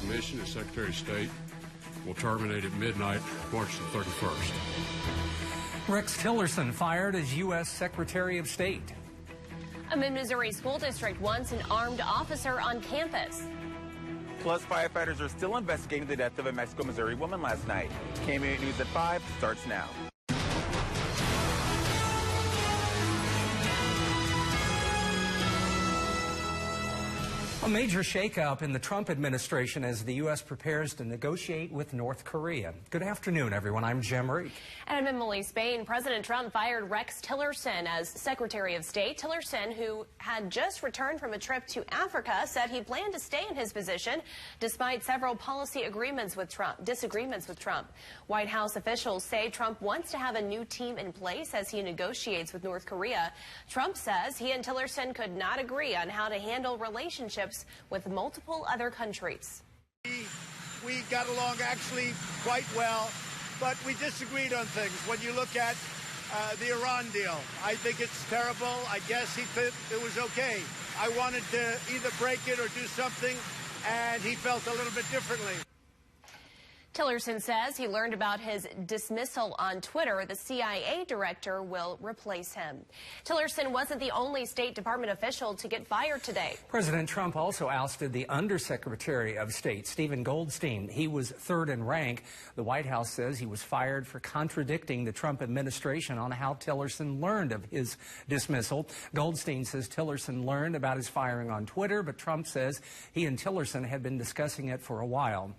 commission as Secretary of State will terminate at midnight, March the 31st. Rex Tillerson fired as U.S. Secretary of State. A mid-Missouri school district wants an armed officer on campus. Plus, firefighters are still investigating the death of a Mexico, Missouri woman last night. KOMU News at 5 starts now. A major shakeup in the Trump administration as the U.S. prepares to negotiate with North Korea. Good afternoon, everyone. I'm Jim Reek. And I'm Emily Spain. President Trump fired Rex Tillerson as Secretary of State. Tillerson, who had just returned from a trip to Africa, said he planned to stay in his position despite several policy disagreements with Trump. White House officials say Trump wants to have a new team in place as he negotiates with North Korea. Trump says he and Tillerson could not agree on how to handle relationships with multiple other countries. We got along actually quite well, but we disagreed on things. When you look at the Iran deal, I think it's terrible. I guess he thought it was okay. I wanted to either break it or do something, and he felt a little bit differently. Tillerson says he learned about his dismissal on Twitter. The CIA director will replace him. Tillerson wasn't the only State Department official to get fired today. President Trump also ousted the Undersecretary of State, Stephen Goldstein. He was third in rank. The White House says he was fired for contradicting the Trump administration on how Tillerson learned of his dismissal. Goldstein says Tillerson learned about his firing on Twitter, but Trump says he and Tillerson had been discussing it for a while.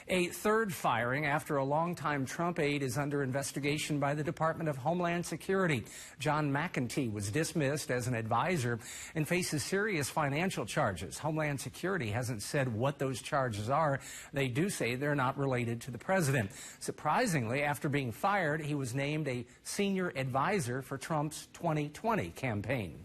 A third firing after a longtime Trump aide is under investigation by the Department of Homeland Security. John McEntee was dismissed as an advisor and faces serious financial charges. Homeland Security hasn't said what those charges are. They do say they're not related to the president. Surprisingly, after being fired, he was named a senior advisor for Trump's 2020 campaign.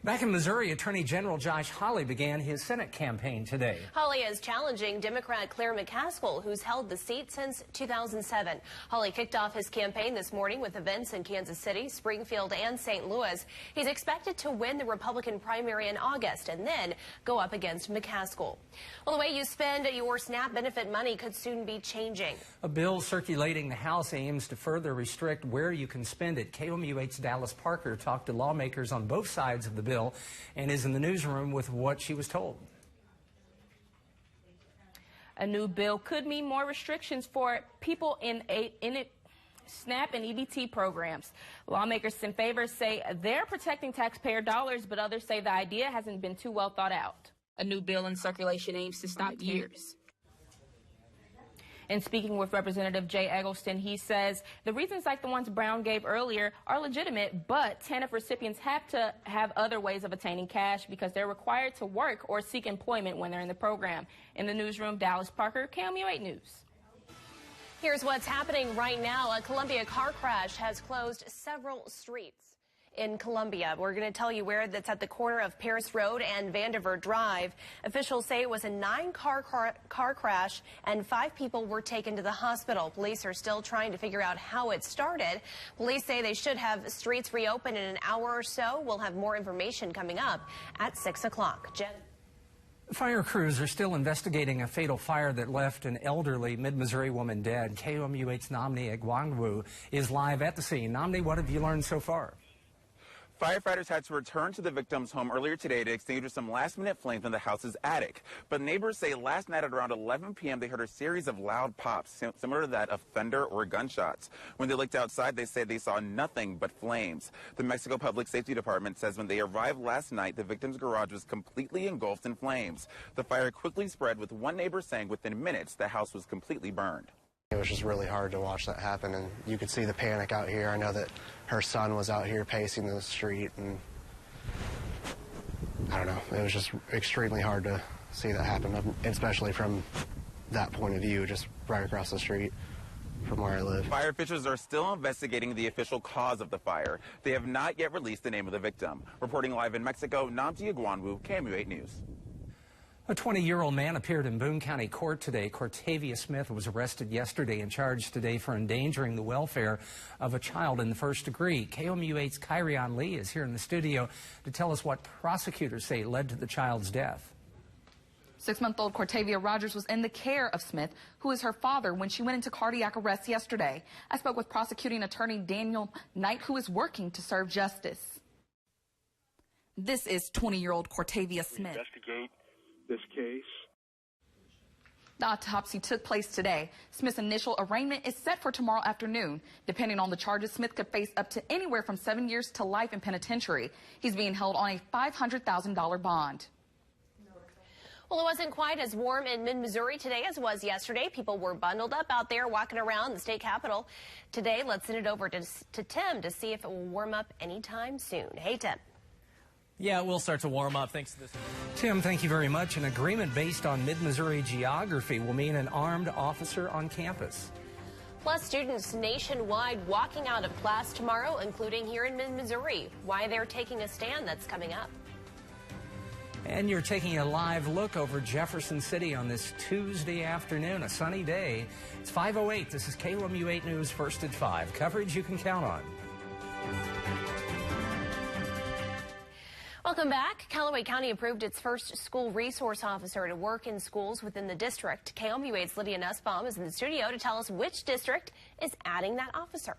Back in Missouri, Attorney General Josh Hawley began his Senate campaign today. Hawley is challenging Democrat Claire McCaskill, who's held the seat since 2007. Hawley kicked off his campaign this morning with events in Kansas City, Springfield, and St. Louis. He's expected to win the Republican primary in August and then go up against McCaskill. Well, the way you spend your SNAP benefit money could soon be changing. A bill circulating the House aims to further restrict where you can spend it. KOMU 8's Dallas Parker talked to lawmakers on both sides of the bill and is in the newsroom with what she was told. A new bill could mean more restrictions for people in SNAP and EBT programs. Lawmakers in favor say they're protecting taxpayer dollars, but others say the idea hasn't been too well thought out. A new bill in circulation aims to stop years. And speaking with Representative Jay Eggleston, he says the reasons like the ones Brown gave earlier are legitimate, but TANF recipients have to have other ways of attaining cash because they're required to work or seek employment when they're in the program. In the newsroom, Dallas Parker, KOMU 8 News. Here's what's happening right now. A Columbia car crash has closed several streets in Columbia. We're going to tell you where that's at the corner of Paris Road and Vandiver Drive. Officials say it was a 9-car crash and 5 people were taken to the hospital. Police are still trying to figure out how it started. Police say they should have streets reopened in an hour or so. We'll have more information coming up at 6 o'clock. Jen. Fire crews are still investigating a fatal fire that left an elderly mid-Missouri woman dead. KOMU 8's Namni Egwangwu is live at the scene. Namni, what have you learned so far? Firefighters had to return to the victim's home earlier today to extinguish some last-minute flames in the house's attic. But neighbors say last night at around 11 p.m. they heard a series of loud pops, similar to that of thunder or gunshots. When they looked outside, they said they saw nothing but flames. The Mexico Public Safety Department says when they arrived last night, the victim's garage was completely engulfed in flames. The fire quickly spread, with one neighbor saying within minutes the house was completely burned. It was just really hard to watch that happen, and you could see the panic out here. I know that her son was out here pacing the street, and I don't know, it was just extremely hard to see that happen, especially from that point of view, just right across the street from where I live. Fire officials are still investigating the official cause of the fire. They have not yet released the name of the victim. Reporting live in Mexico, Namdi Egwangwu, KOMU 8 News. A 20-year-old man appeared in Boone County Court today. Cortavia Smith was arrested yesterday and charged today for endangering the welfare of a child in the first degree. KOMU 8's Kyrion Lee is here in the studio to tell us what prosecutors say led to the child's death. 6-month-old Cortavia Rogers was in the care of Smith, who is her father, when she went into cardiac arrest yesterday. I spoke with prosecuting attorney Daniel Knight, who is working to serve justice. This is 20-year-old Cortavia Smith. Investigate this case. The autopsy took place today. Smith's initial arraignment is set for tomorrow afternoon. Depending on the charges, Smith could face up to anywhere from 7 years to life in penitentiary. He's being held on a $500,000 bond. Well, it wasn't quite as warm in mid-Missouri today as it was yesterday. People were bundled up out there walking around the state capitol. Today, let's send it over to Tim to see if it will warm up anytime soon. Hey, Tim. Yeah, it will start to warm up thanks to this. Tim, thank you very much. An agreement based on mid-Missouri geography will mean an armed officer on campus. Plus, students nationwide walking out of class tomorrow, including here in mid-Missouri. Why they're taking a stand, that's coming up. And you're taking a live look over Jefferson City on this Tuesday afternoon, a sunny day. It's 5:08. This is KOMU 8 News, First at 5. Coverage you can count on. Welcome back. Callaway County approved its first school resource officer to work in schools within the district. KOMU 8's Lydia Nussbaum is in the studio to tell us which district is adding that officer.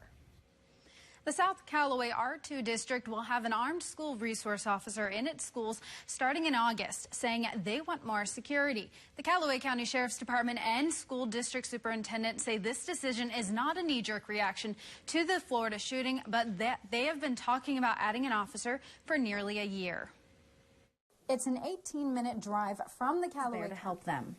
The South Callaway R2 district will have an armed school resource officer in its schools starting in August, saying they want more security. The Callaway County Sheriff's Department and school district superintendent say this decision is not a knee-jerk reaction to the Florida shooting, but that they have been talking about adding an officer for nearly a year. It's an 18-minute drive from the Callaway to help them.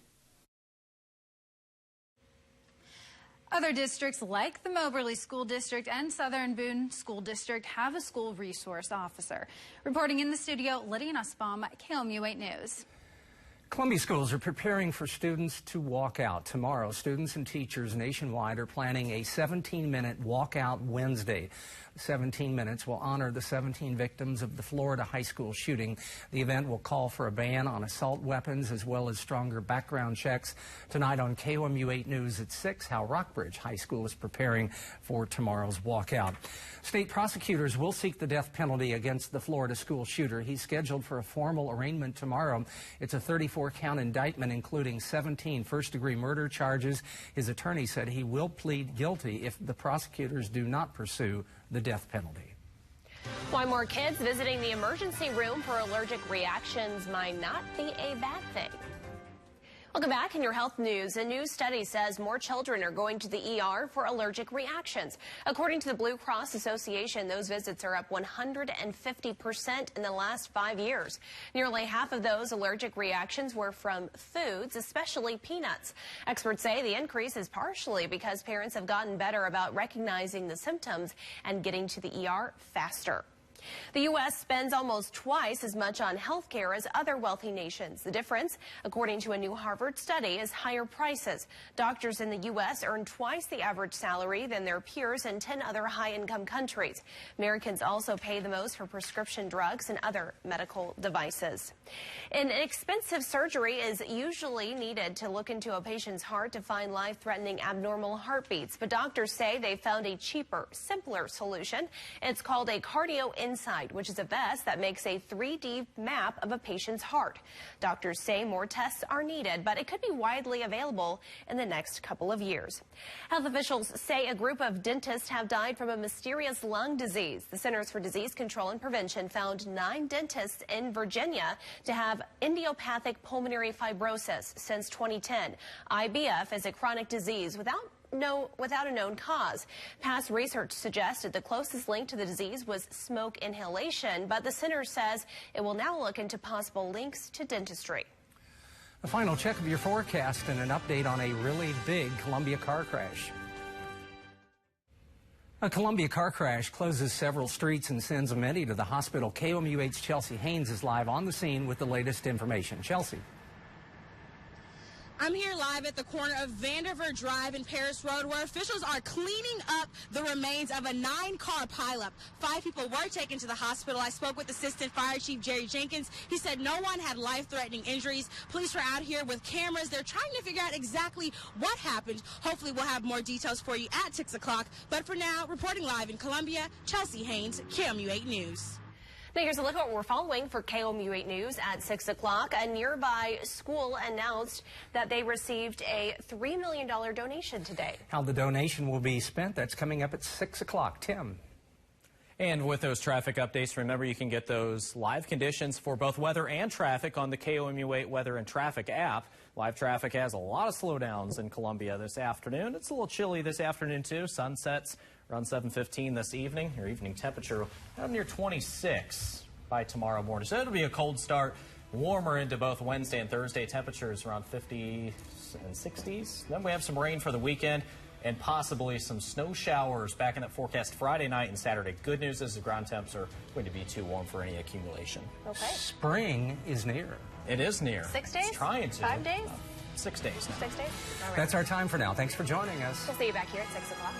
Other districts like the Moberly School District and Southern Boone School District have a school resource officer. Reporting in the studio, Lydia Nussbaum, KOMU 8 News. Columbia schools are preparing for students to walk out. Tomorrow, students and teachers nationwide are planning a 17-minute walkout Wednesday. 17 minutes will honor the 17 victims of the Florida high school shooting. The event will call for a ban on assault weapons as well as stronger background checks. Tonight on KOMU 8 News at 6, how Rockbridge High School is preparing for tomorrow's walkout. State prosecutors will seek the death penalty against the Florida school shooter. He's scheduled for a formal arraignment tomorrow. It's a 34-count indictment including 17 first-degree murder charges. His attorney said he will plead guilty if the prosecutors do not pursue the death penalty. Why more kids visiting the emergency room for allergic reactions might not be a bad thing. Welcome back in your health news. A new study says more children are going to the ER for allergic reactions. According to the Blue Cross Association, those visits are up 150% in the last 5 years. Nearly half of those allergic reactions were from foods, especially peanuts. Experts say the increase is partially because parents have gotten better about recognizing the symptoms and getting to the ER faster. The U.S. spends almost twice as much on health care as other wealthy nations. The difference, according to a new Harvard study, is higher prices. Doctors in the U.S. earn twice the average salary than their peers in 10 other high-income countries. Americans also pay the most for prescription drugs and other medical devices. An expensive surgery is usually needed to look into a patient's heart to find life-threatening abnormal heartbeats. But doctors say they found a cheaper, simpler solution. It's called a cardio Insight, which is a vest that makes a 3D map of a patient's heart. Doctors say more tests are needed, but it could be widely available in the next couple of years. Health officials say a group of dentists have died from a mysterious lung disease. The Centers for Disease Control and Prevention found 9 dentists in Virginia to have idiopathic pulmonary fibrosis since 2010. IBF is a chronic disease without a known cause. Past research suggested the closest link to the disease was smoke inhalation, but the center says it will now look into possible links to dentistry. A final check of your forecast and an update on a really big Columbia car crash. A Columbia car crash closes several streets and sends many to the hospital. KOMU 8's Chelsea Haynes is live on the scene with the latest information. Chelsea. I'm here live at the corner of Vanderver Drive and Paris Road, where officials are cleaning up the remains of a 9-car pileup. 5 people were taken to the hospital. I spoke with Assistant Fire Chief Jerry Jenkins. He said no one had life-threatening injuries. Police are out here with cameras. They're trying to figure out exactly what happened. Hopefully we'll have more details for you at 6 o'clock. But for now, reporting live in Columbia, Chelsea Haynes, KOMU 8 News. Now here's a look at what we're following for KOMU 8 News at 6 o'clock. A nearby school announced that they received a $3 million donation today. How the donation will be spent, that's coming up at 6 o'clock. Tim. And with those traffic updates, remember you can get those live conditions for both weather and traffic on the KOMU 8 Weather and Traffic app. Live traffic has a lot of slowdowns in Columbia this afternoon. It's a little chilly this afternoon, too. Sunsets around 7:15 this evening. Your evening temperature down near 26 by tomorrow morning. So it'll be a cold start, warmer into both Wednesday and Thursday. Temperatures around 50s and 60s. Then we have some rain for the weekend and possibly some snow showers back in that forecast Friday night and Saturday. Good news is the ground temps are going to be too warm for any accumulation. Okay. Spring is near. It is near. 6 days? It's trying to. 5 days? 6 days now. 6 days? All right. That's our time for now. Thanks for joining us. We'll see you back here at 6 o'clock.